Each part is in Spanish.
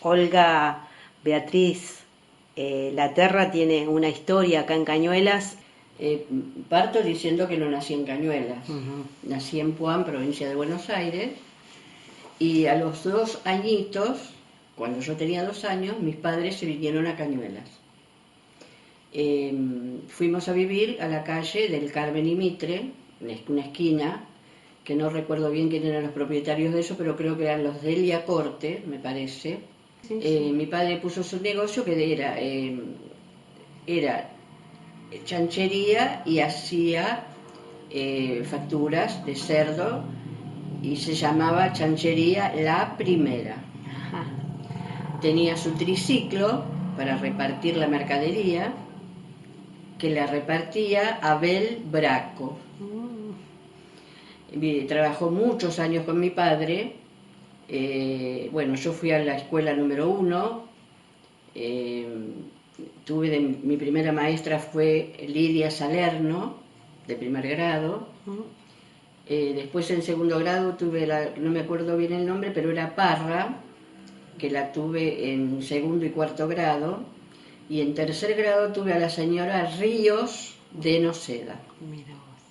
Olga Beatriz Laterra tiene una historia acá en Cañuelas. Parto diciendo que no nací en Cañuelas. Nací en Puan, provincia de Buenos Aires, y a los 2 añitos, cuando yo tenía 2 años, mis padres se vinieron a Cañuelas. Fuimos a vivir a la calle del Carmen y Mitre, una esquina, que no recuerdo bien quién eran los propietarios de eso, pero creo que eran los Delia Corte, me parece. Sí. Mi padre puso su negocio, que era chanchería, y hacía facturas de cerdo, y se llamaba Chanchería La Primera. Ajá. Tenía su triciclo para repartir la mercadería, que la repartía Abel Braco. Trabajó muchos años con mi padre. Bueno, yo fui a la escuela número 1. Mi primera maestra fue Lidia Salerno, de primer grado. Después en segundo grado tuve no me acuerdo bien el nombre, pero era Parra, que la tuve en segundo y cuarto grado. Y en tercer grado tuve a la señora Ríos de Noceda. Mira vos.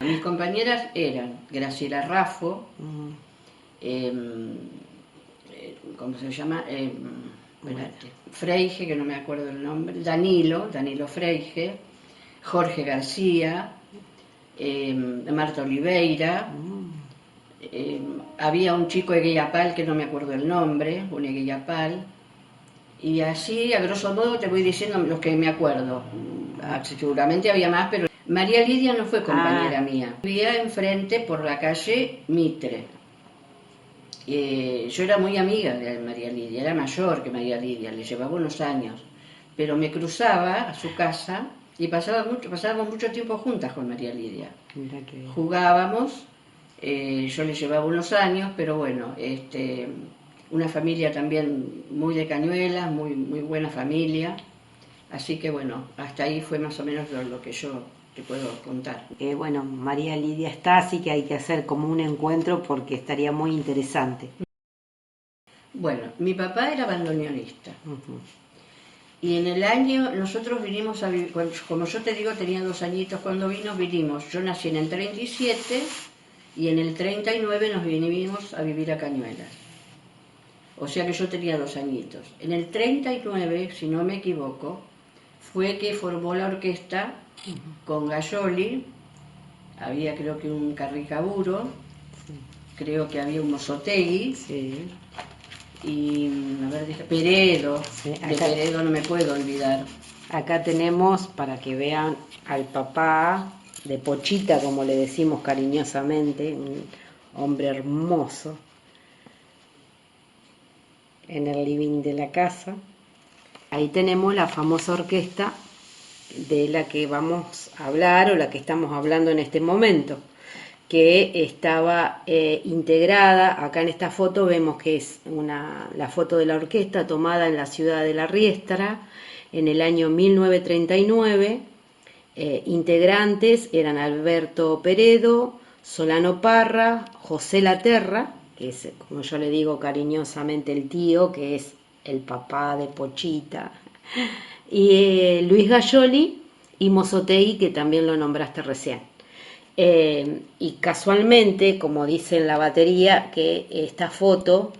Mis compañeras eran Graciela Raffo, ¿cómo se llama? Freige, que no me acuerdo el nombre, Danilo Freige, Jorge García, Marta Oliveira, había un chico Egueyapal que no me acuerdo el nombre, un Egueyapal, y así a grosso modo te voy diciendo los que me acuerdo. Seguramente había más, pero María Lidia no fue compañera mía. Vivía enfrente por la calle Mitre. Yo era muy amiga de María Lidia, era mayor que María Lidia, le llevaba unos años, pero me cruzaba a su casa y pasábamos mucho tiempo juntas con María Lidia. Jugábamos, yo le llevaba unos años, pero bueno, una familia también muy de Cañuelas, muy, muy buena familia, así que bueno, hasta ahí fue más o menos lo que yo te puedo contar. Bueno, María Lidia está, así que hay que hacer como un encuentro porque estaría muy interesante. Bueno, mi papá era bandoneonista. Y en el año, nosotros vinimos a vivir, como yo te digo, tenía 2 añitos cuando vinimos, yo nací en el 37 y en el 39 nos vinimos a vivir a Cañuelas. O sea que yo tenía 2 añitos. En el 39, si no me equivoco, fue que formó la orquesta con Gayoli, había creo que un Carricaburo, creo que había un Mozzotegui, y a ver, dije Peredo, de Peredo no me puedo olvidar. Acá tenemos, para que vean, al papá de Pochita, como le decimos cariñosamente, un hombre hermoso, en el living de la casa. Ahí tenemos la famosa orquesta de la que vamos a hablar, o la que estamos hablando en este momento, que estaba integrada. Acá en esta foto vemos que es la foto de la orquesta tomada en la ciudad de La Riestra en el año 1939. Integrantes eran Alberto Peredo, Solano Parra, José Laterra, que es, como yo le digo cariñosamente, el tío, que es el papá de Pochita, y Luis Gayoli y Mozzotegui, que también lo nombraste recién. Y casualmente, como dice en la batería, que esta foto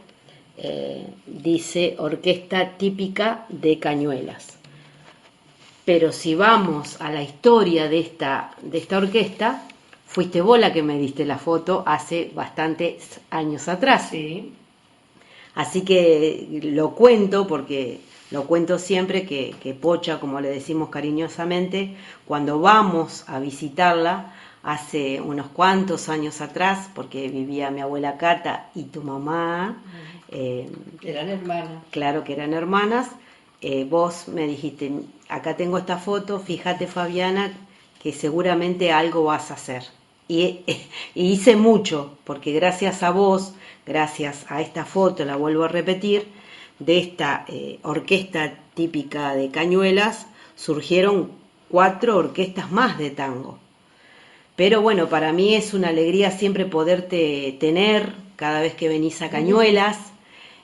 dice Orquesta Típica de Cañuelas. Pero si vamos a la historia de esta orquesta, fuiste vos la que me diste la foto hace bastantes años atrás. Sí. Así que lo cuento porque lo cuento siempre que Pocha, como le decimos cariñosamente, cuando vamos a visitarla, hace unos cuantos años atrás, porque vivía mi abuela Cata y tu mamá. Eran hermanas. Claro que eran hermanas. Vos me dijiste, acá tengo esta foto, fíjate Fabiana, que seguramente algo vas a hacer. Y hice mucho, porque gracias a vos, gracias a esta foto, la vuelvo a repetir, de esta orquesta típica de Cañuelas, surgieron 4 orquestas más de tango. Pero bueno, para mí es una alegría siempre poderte tener cada vez que venís a Cañuelas.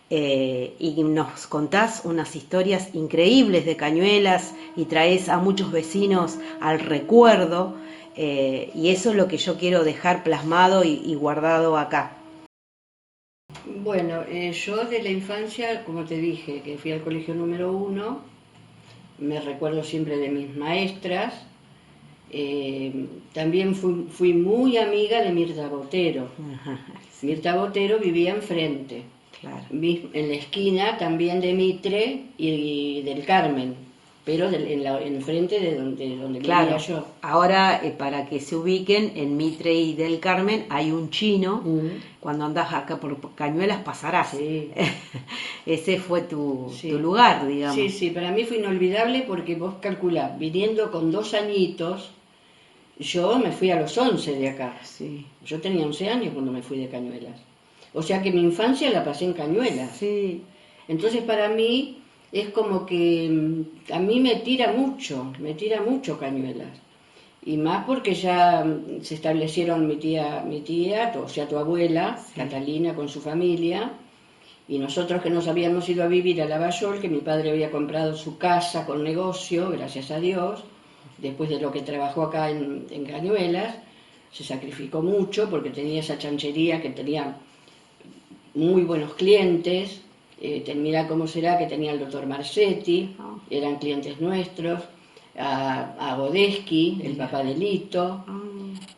y nos contás unas historias increíbles de Cañuelas y traes a muchos vecinos al recuerdo, y eso es lo que yo quiero dejar plasmado y guardado acá. Bueno, yo de la infancia, como te dije, que fui al colegio número 1, me recuerdo siempre de mis maestras. También fui muy amiga de Mirta Botero. Ajá, sí, Mirta Botero vivía enfrente, claro. en la esquina también de Mitre y del Carmen, pero enfrente de donde Claro, vivía yo. ahora para que se ubiquen, en Mitre y del Carmen hay un chino. Cuando andas acá por Cañuelas pasarás. Sí. Ese fue Sí. tu lugar, digamos. Sí, sí, para mí fue inolvidable porque vos calculás, viniendo con 2 añitos, yo me fui a los 11 de acá. Sí. Yo tenía 11 años cuando me fui de Cañuelas. O sea que mi infancia la pasé en Cañuelas. Sí. Entonces para mí es como que a mí me tira mucho Cañuelas. Y más porque ya se establecieron mi tía, o sea, tu abuela, sí, Catalina, con su familia, y nosotros que nos habíamos ido a vivir a Lavallol, que mi padre había comprado su casa con negocio, gracias a Dios, después de lo que trabajó acá en Cañuelas, se sacrificó mucho porque tenía esa chanchería que tenía muy buenos clientes. Mira cómo será que tenía el doctor Marchetti, eran clientes nuestros, a Godesky, el papá de Lito,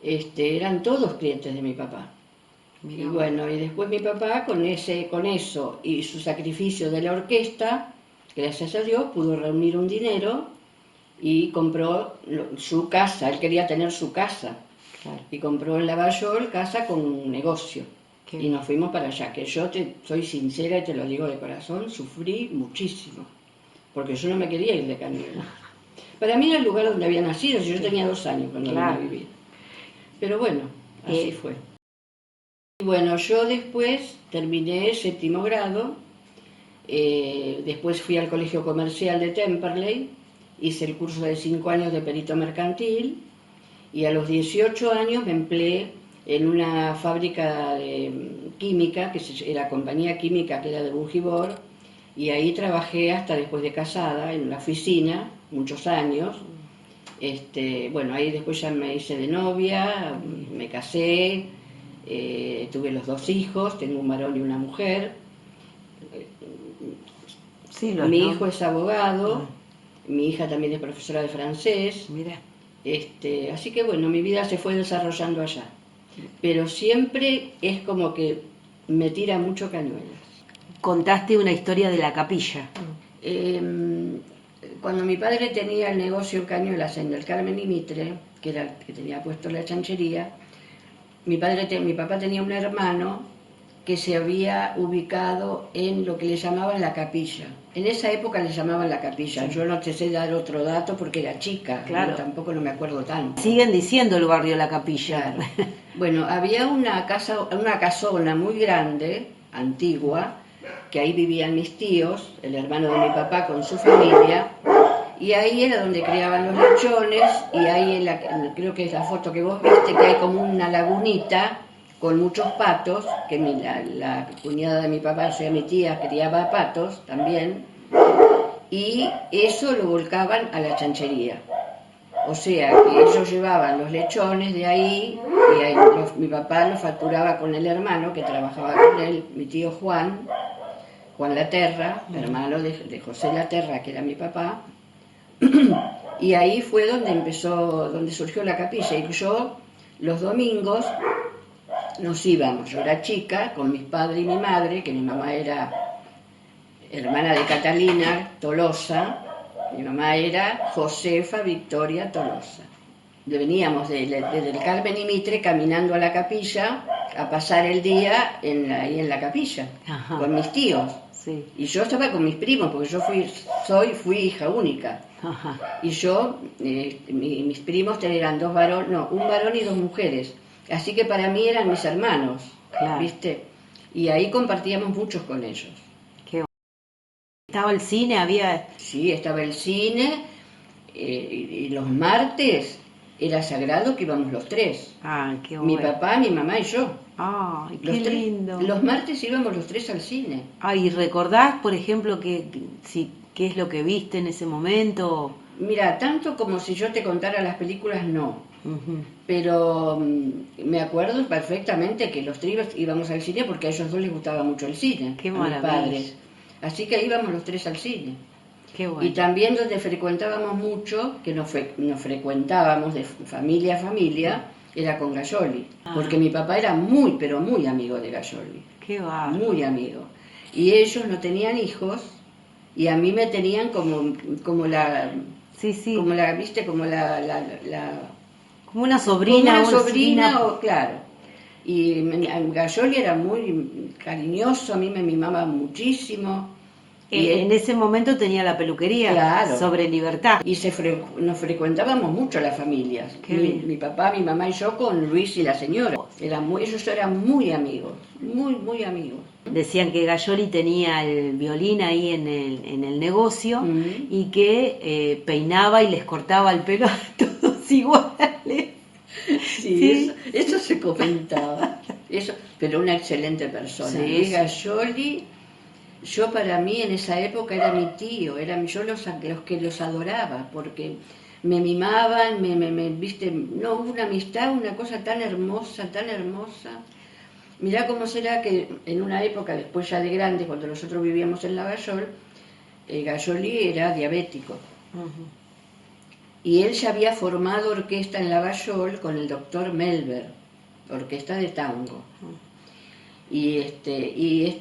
eran todos clientes de mi papá. Y bueno, y después mi papá con eso y su sacrificio de la orquesta, gracias a Dios, pudo reunir un dinero y compró su casa. Él quería tener su casa, claro, y compró en Lavallol casa con un negocio. ¿Qué? Y nos fuimos para allá, que yo soy sincera y te lo digo de corazón, sufrí muchísimo, porque yo no me quería ir de Cañuelas. Para mí era el lugar donde había nacido, yo tenía 2 años cuando vine a vivir. Pero bueno, así fue. Y bueno, yo después terminé 7º grado, después fui al colegio comercial de Temperley, hice el curso de 5 años de perito mercantil, y a los 18 años me empleé en una fábrica de química, que era compañía química, que era de Bungibor, y ahí trabajé hasta después de casada, en una oficina, muchos años. Bueno, ahí después ya me hice de novia, me casé, tuve los 2 hijos, tengo un varón y una mujer. Sí, mi hijo es abogado, mi hija también es profesora de francés. Mira. Así que bueno, mi vida se fue desarrollando allá. Pero siempre es como que me tira mucho Cañuelas. Contaste una historia de la capilla. Cuando mi padre tenía el negocio en Cañuelas, en el Carmen y Mitre, que era el que tenía puesto la chanchería, mi papá tenía un hermano que se había ubicado en lo que le llamaban la capilla. En esa época le llamaban la capilla. Sí. Yo no te sé dar otro dato porque era chica, claro, tampoco no me acuerdo tanto. Siguen diciendo el barrio La Capilla. Claro. Bueno, había una casona muy grande, antigua, que ahí vivían mis tíos, el hermano de mi papá con su familia, y ahí era donde criaban los lechones, y ahí creo que es la foto que vos viste, que hay como una lagunita con muchos patos, que la cuñada de mi papá, o sea mi tía, criaba patos también, y eso lo volcaban a la chanchería. O sea que ellos llevaban los lechones de ahí, y ahí mi papá lo facturaba con el hermano que trabajaba con él, mi tío Juan Laterra, hermano de José Laterra, que era mi papá. Y ahí fue donde surgió la capilla. Y yo los domingos nos íbamos, yo era chica, con mis padres y mi madre, que mi mamá era hermana de Catalina Tolosa, mi mamá era Josefa Victoria Tolosa. Veníamos desde el Carmen y Mitre caminando a la capilla a pasar el día ahí en la capilla. Ajá. Con mis tíos. Sí. Y yo estaba con mis primos, porque yo fui hija única. Ajá. Y yo, mis primos eran un varón y 2 mujeres. Así que para mí eran mis hermanos, claro, ¿viste? Y ahí compartíamos muchos con ellos. Qué bueno. ¿Estaba el cine? Sí, estaba el cine, y los martes era sagrado que íbamos los tres. Ah, qué Mi bueno. papá, mi mamá y yo. Ay, qué Los tres, lindo. los martes íbamos los tres al cine. Ay, ¿y recordás, por ejemplo, qué es lo que viste en ese momento? Mira, tanto como si yo te contara las películas, no. Ujú. Pero me acuerdo perfectamente que los tres íbamos al cine porque a ellos dos les gustaba mucho el cine, Qué a mis maravilla. padres. Así que íbamos los tres al cine. Qué Y bueno. también donde frecuentábamos mucho, que nos frecuentábamos de familia a familia, era con Gayoli. Ah. Porque mi papá era muy, pero muy amigo de Gayoli. Qué va. Muy amigo. Y ellos no tenían hijos y a mí me tenían como la, Sí, sí. como la, viste, como Como una como sobrina. una sobrina, o claro. Y Gayoli era muy cariñoso, a mí me mimaba muchísimo. Y En ese momento tenía la peluquería. Claro. Sobre Libertad. Y nos frecuentábamos mucho las familias. Qué bien. Mi papá, mi mamá y yo con Luis y la señora. Ellos eran muy amigos, muy, muy amigos. Decían que Gayoli tenía el violín ahí en el negocio y que peinaba y les cortaba el pelo a todos iguales. Sí, eso se comentaba. Eso, pero una excelente persona. Sí, Luis sí. Gayoli, yo para mí en esa época era mi tío, yo los que los adoraba, porque me mimaban, viste, no, hubo una amistad, una cosa tan hermosa, tan hermosa. Mirá cómo será que en una época, después ya de grande, cuando nosotros vivíamos en Lavallol, Gayoli era diabético. Ujú. Y él ya había formado orquesta en Lavallol con el doctor Melber, orquesta de tango. Y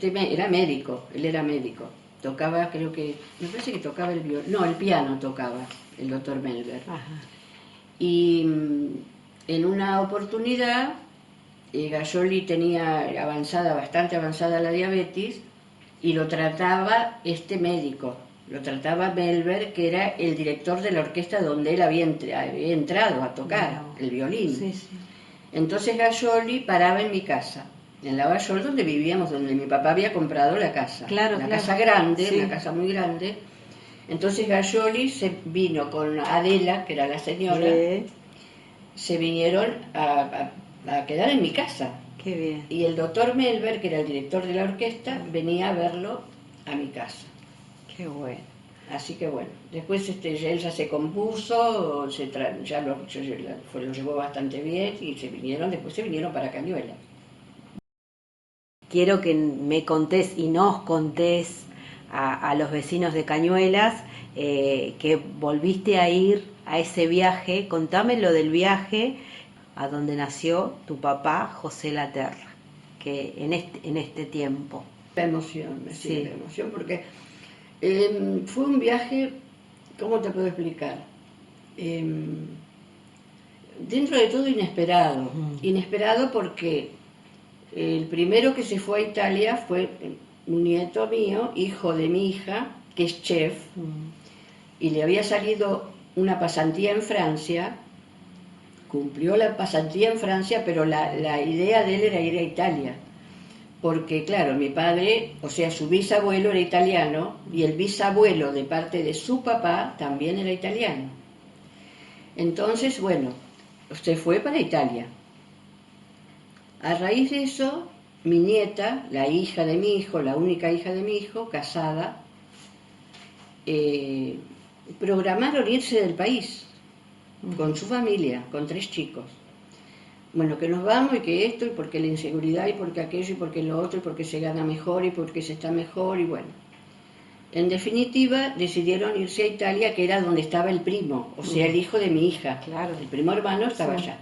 era médico, él era médico. Tocaba, creo que, me parece que tocaba el violín, no, el piano tocaba, el doctor Melber. Ajá. Y en una oportunidad, Gayoli tenía bastante avanzada la diabetes, y lo trataba este médico, lo trataba Melber, que era el director de la orquesta donde él había entrado a tocar el violín. Sí, sí. Entonces Gayoli paraba en mi casa, en Lavallol, donde vivíamos, donde mi papá había comprado la casa. Claro, una claro. casa grande, Sí. una casa muy grande. Entonces Gayoli se vino con Adela, que era la señora, Sí. se vinieron a quedar en mi casa. Qué bien. Y el doctor Melber, que era el director de la orquesta, venía a verlo a mi casa. Qué bueno. Así que bueno, después él ya se compuso, lo llevó bastante bien y después se vinieron para Cañuela. Quiero que me contés y nos contés a los vecinos de Cañuelas que volviste a ir a ese viaje. Contame lo del viaje a donde nació tu papá, José Laterra, que en este tiempo. La emoción, me sigue Sí. la emoción, porque fue un viaje, ¿cómo te puedo explicar? Dentro de todo inesperado. Inesperado porque el primero que se fue a Italia fue un nieto mío, hijo de mi hija, que es chef, y le había salido una pasantía en Francia. Cumplió la pasantía en Francia, pero la idea de él era ir a Italia. Porque, claro, mi padre, o sea, su bisabuelo era italiano y el bisabuelo de parte de su papá también era italiano. Entonces, bueno, se fue para Italia. A raíz de eso, mi nieta, la hija de mi hijo, la única hija de mi hijo, casada, programaron irse del país con su familia, con 3 chicos. Bueno, que nos vamos y que esto, y porque la inseguridad, y porque aquello, y porque lo otro, y porque se gana mejor, y porque se está mejor, y bueno. En definitiva, decidieron irse a Italia, que era donde estaba el primo, o sea, el hijo de mi hija. Claro. El primo hermano estaba allá.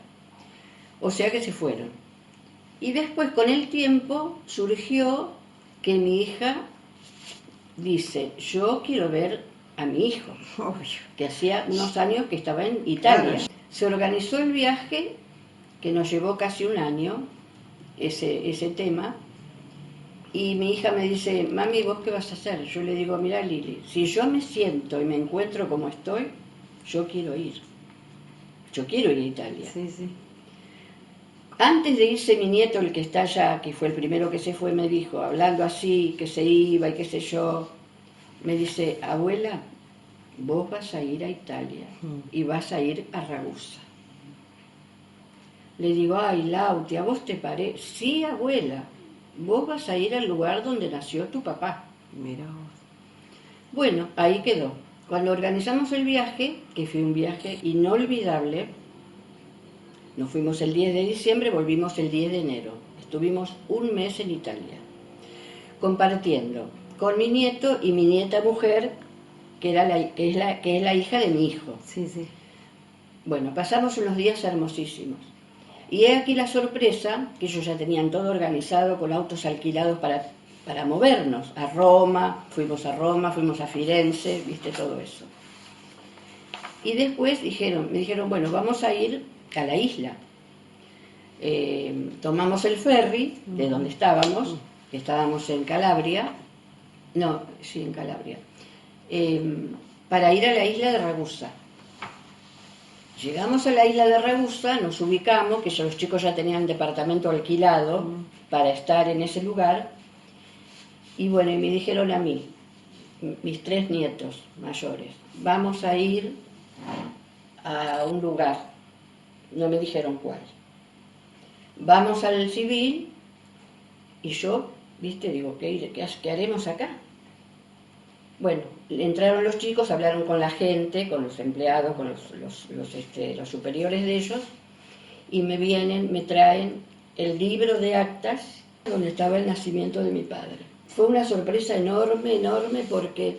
O sea que se fueron. Y después, con el tiempo, surgió que mi hija dice, yo quiero ver a mi hijo, que hacía unos años que estaba en Italia. Claro. Se organizó el viaje, que nos llevó casi un año, ese tema, y mi hija me dice, mami, ¿vos qué vas a hacer? Yo le digo, mira Lili, si yo me siento y me encuentro como estoy, yo quiero ir. Yo quiero ir a Italia. Sí, sí. Antes de irse mi nieto, el que está allá, que fue el primero que se fue, me dijo, hablando así, que se iba y qué sé yo, me dice, abuela, vos vas a ir a Italia y vas a ir a Ragusa. Le digo, ay, Lauti, ¿a vos te parece? Sí, abuela, vos vas a ir al lugar donde nació tu papá. Mira vos. Bueno, ahí quedó. Cuando organizamos el viaje, que fue un viaje inolvidable, nos fuimos el 10 de diciembre, volvimos el 10 de enero. Estuvimos un mes en Italia, compartiendo con mi nieto y mi nieta mujer, que es la hija de mi hijo. Sí, sí. Bueno, pasamos unos días hermosísimos. Y he aquí la sorpresa, que ellos ya tenían todo organizado con autos alquilados para movernos. A Roma, fuimos a Firenze, viste todo eso. Y después me dijeron, bueno, vamos a ir a la isla. Tomamos el ferry de donde estábamos, que estábamos en Calabria, en Calabria, para ir a la isla de Ragusa. Llegamos a la isla de Ragusa, nos ubicamos, que los chicos ya tenían departamento alquilado para estar en ese lugar, y bueno, y me dijeron a mí, mis 3 nietos mayores, vamos a ir a un lugar, no me dijeron cuál. Vamos al civil, y yo, viste, digo, ¿qué haremos acá? Bueno, entraron los chicos, hablaron con la gente, con los empleados, con los superiores de ellos, y me traen el libro de actas donde estaba el nacimiento de mi padre. Fue una sorpresa enorme, enorme, porque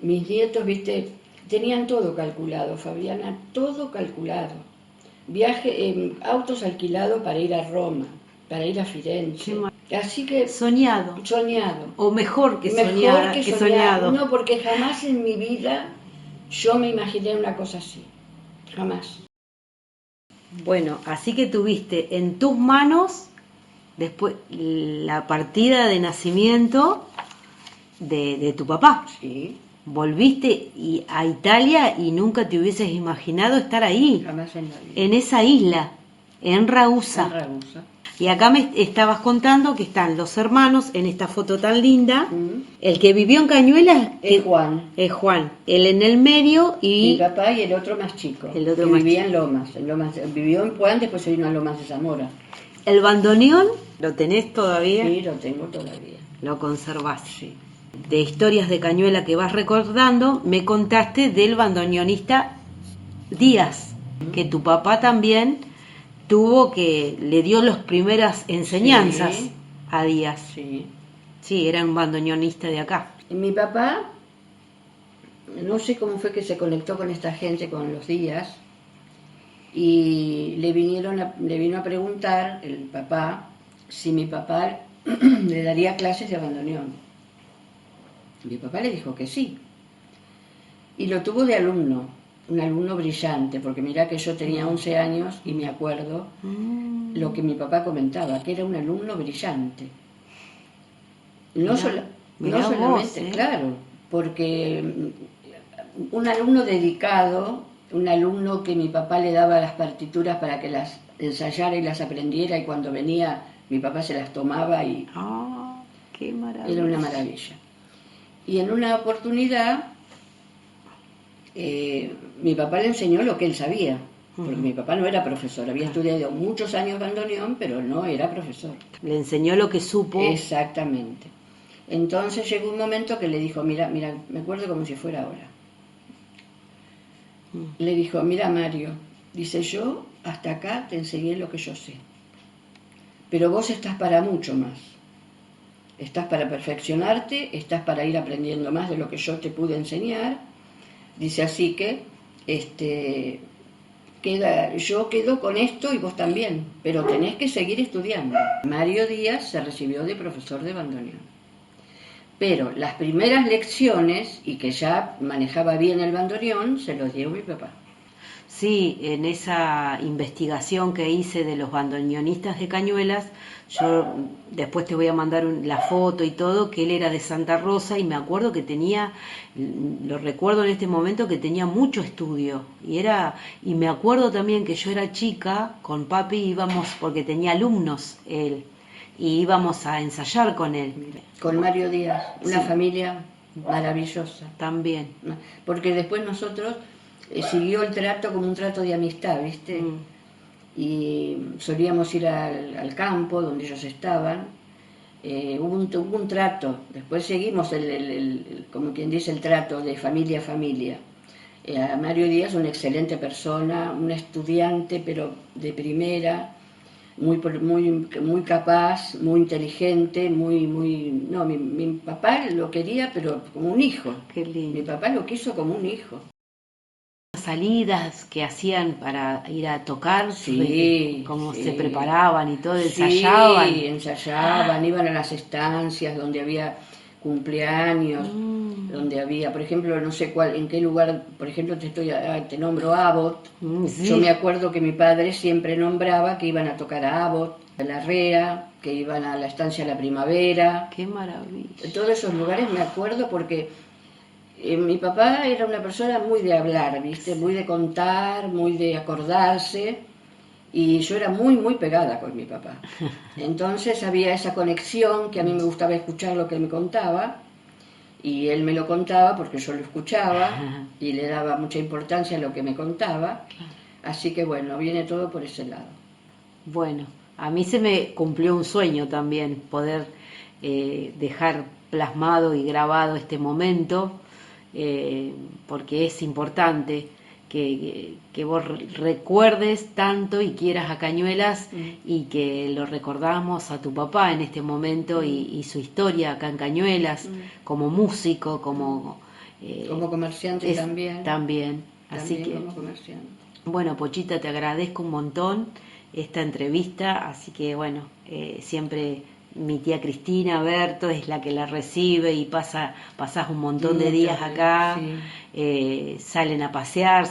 mis nietos, viste, tenían todo calculado, Fabiana, todo calculado. Autos alquilados para ir a Roma, para ir a Firenze. Así que... Soñado. O mejor que soñado. No, porque jamás en mi vida yo me imaginé una cosa así. Jamás. Bueno, así que tuviste en tus manos después la partida de nacimiento de tu papá. Sí. Volviste a Italia y nunca te hubieses imaginado estar ahí. Jamás en la vida. En esa isla, en Ragusa. En Ragusa. Y acá me estabas contando que están los hermanos en esta foto tan linda. El que vivió en Cañuelas es Juan. Es Juan. Él en el medio y... Mi papá y el otro más chico. Vivía en Lomas. Vivió en Puan, después se vino a Lomas de Zamora. ¿El bandoneón lo tenés todavía? Sí, lo tengo todavía. Lo conservás. Sí. De historias de Cañuela que vas recordando, me contaste del bandoneonista Díaz, que tu papá también le dio las primeras enseñanzas a Díaz. Sí. Sí, era un bandoneonista de acá. Y mi papá, no sé cómo fue que se conectó con esta gente, con los Díaz, y le vino a preguntar el papá si mi papá le daría clases de bandoneón. Mi papá le dijo que sí. Y lo tuvo de alumno, un alumno brillante, porque mirá que yo tenía 11 años y me acuerdo lo que mi papá comentaba, que era un alumno brillante. No solamente, claro, porque un alumno dedicado, un alumno que mi papá le daba las partituras para que las ensayara y las aprendiera, y cuando venía mi papá se las tomaba y... ¡Qué maravilla! Era una maravilla. Y en una oportunidad, mi papá le enseñó lo que él sabía, porque mi papá no era profesor, había estudiado muchos años bandoneón, pero no era profesor. Le enseñó lo que supo. Exactamente. Entonces llegó un momento que le dijo, mira, me acuerdo como si fuera ahora. Le dijo, mira Mario, dice, yo hasta acá te enseñé lo que yo sé, pero vos estás para mucho más. Estás para perfeccionarte, estás para ir aprendiendo más de lo que yo te pude enseñar. Dice, así que yo quedo con esto y vos también, pero tenés que seguir estudiando. Mario Díaz se recibió de profesor de bandoneón. Pero las primeras lecciones, y que ya manejaba bien el bandoneón, se los dio mi papá. Sí, en esa investigación que hice de los bandoneonistas de Cañuelas, yo después te voy a mandar la foto y todo, que él era de Santa Rosa, y me acuerdo que lo recuerdo en este momento, que tenía mucho estudio, y me acuerdo también que yo era chica, con papi íbamos, porque tenía alumnos él, y íbamos a ensayar con él. Con Mario Díaz, una familia maravillosa. También. Porque después nosotros... siguió el trato como un trato de amistad, ¿viste? y solíamos ir al campo donde ellos estaban. Hubo un trato, después seguimos como quien dice, el trato de familia a familia. Mario Díaz, una excelente persona, un estudiante, pero de primera, muy capaz, muy inteligente, no, mi papá lo quería, pero como un hijo. Qué lindo. Mi papá lo quiso como un hijo. Salidas que hacían para ir a tocar, sí, cómo sí. se preparaban y todo, ensayaban. Sí, ensayaban, iban a las estancias donde había cumpleaños, donde había, por ejemplo, no sé cuál, en qué lugar, por ejemplo, te nombro Abbott. Sí. Yo me acuerdo que mi padre siempre nombraba que iban a tocar a Abbott, a la Rea, que iban a la estancia La Primavera. ¡Qué maravilla! En todos esos lugares me acuerdo porque mi papá era una persona muy de hablar, ¿viste? Muy de contar, muy de acordarse, y yo era muy pegada con mi papá. Entonces había esa conexión que a mí me gustaba escuchar lo que él me contaba, y él me lo contaba porque yo lo escuchaba y le daba mucha importancia a lo que me contaba. Así que bueno, viene todo por ese lado. Bueno, a mí se me cumplió un sueño también, poder dejar plasmado y grabado este momento, porque es importante que vos recuerdes tanto y quieras a Cañuelas y que lo recordamos a tu papá en este momento y su historia acá en Cañuelas, como músico, como comerciante también. También, así que como comerciante. Bueno, Pochita, te agradezco un montón esta entrevista, así que bueno, siempre mi tía Cristina Berto es la que la recibe y pasás un montón de días acá, sí. Salen a pasear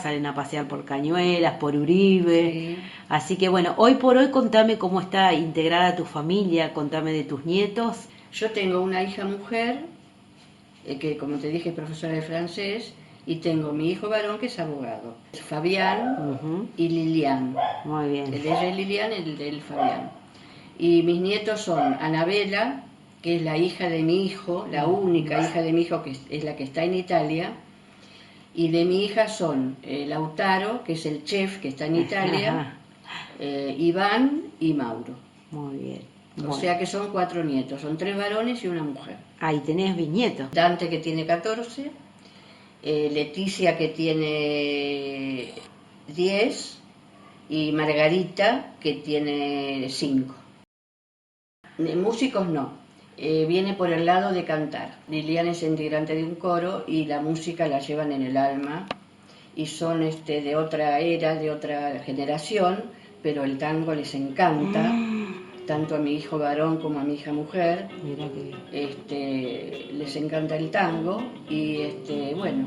por Cañuelas, por Uribe, sí. Así que bueno, hoy por hoy contame cómo está integrada tu familia, contame de tus nietos. Yo tengo una hija mujer, que como te dije es profesora de francés, y tengo mi hijo varón que es abogado, Fabián y Lilian. Muy bien. El de ella es Lilian, el de él Fabián. Y mis nietos son Anabela, que es la hija de mi hijo, la única hija de mi hijo, que es la que está en Italia, y de mi hija son Lautaro, que es el chef que está en Italia, Iván y Mauro. Muy bien. O sea que son 4 nietos, son 3 varones y una mujer. Ahí tenés bisnietos. Dante, que tiene 14, Leticia, que tiene 10, y Margarita, que tiene 5. Músicos no, viene por el lado de cantar. Lilian es integrante de un coro y la música la llevan en el alma, y son de otra era, de otra generación, pero el tango les encanta, tanto a mi hijo varón como a mi hija mujer. Mira que les encanta el tango, y bueno,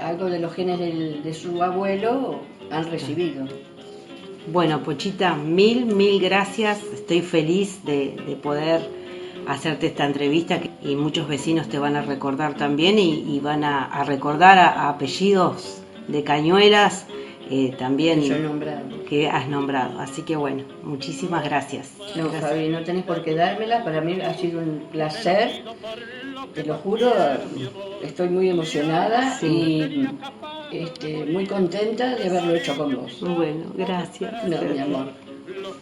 algo de los genes de su abuelo han recibido. Bueno, Pochita, mil gracias. Estoy feliz de poder hacerte esta entrevista, y muchos vecinos te van a recordar también y van a recordar a apellidos de Cañuelas también que has nombrado. Así que bueno, muchísimas gracias. No, gracias. Fabi, no tenés por qué dármela. Para mí ha sido un placer. Te lo juro, estoy muy emocionada, sí. Y muy contenta de haberlo hecho con vos. Bueno, gracias. No, gracias. mi amor.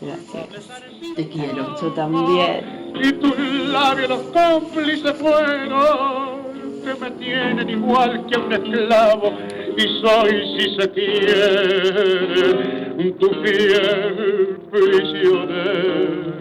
Gracias. Te quiero. Yo también. Y tus labios los cómplices fueron que me tienen igual que un esclavo, y soy, si se quiere, tu fiel prisionero.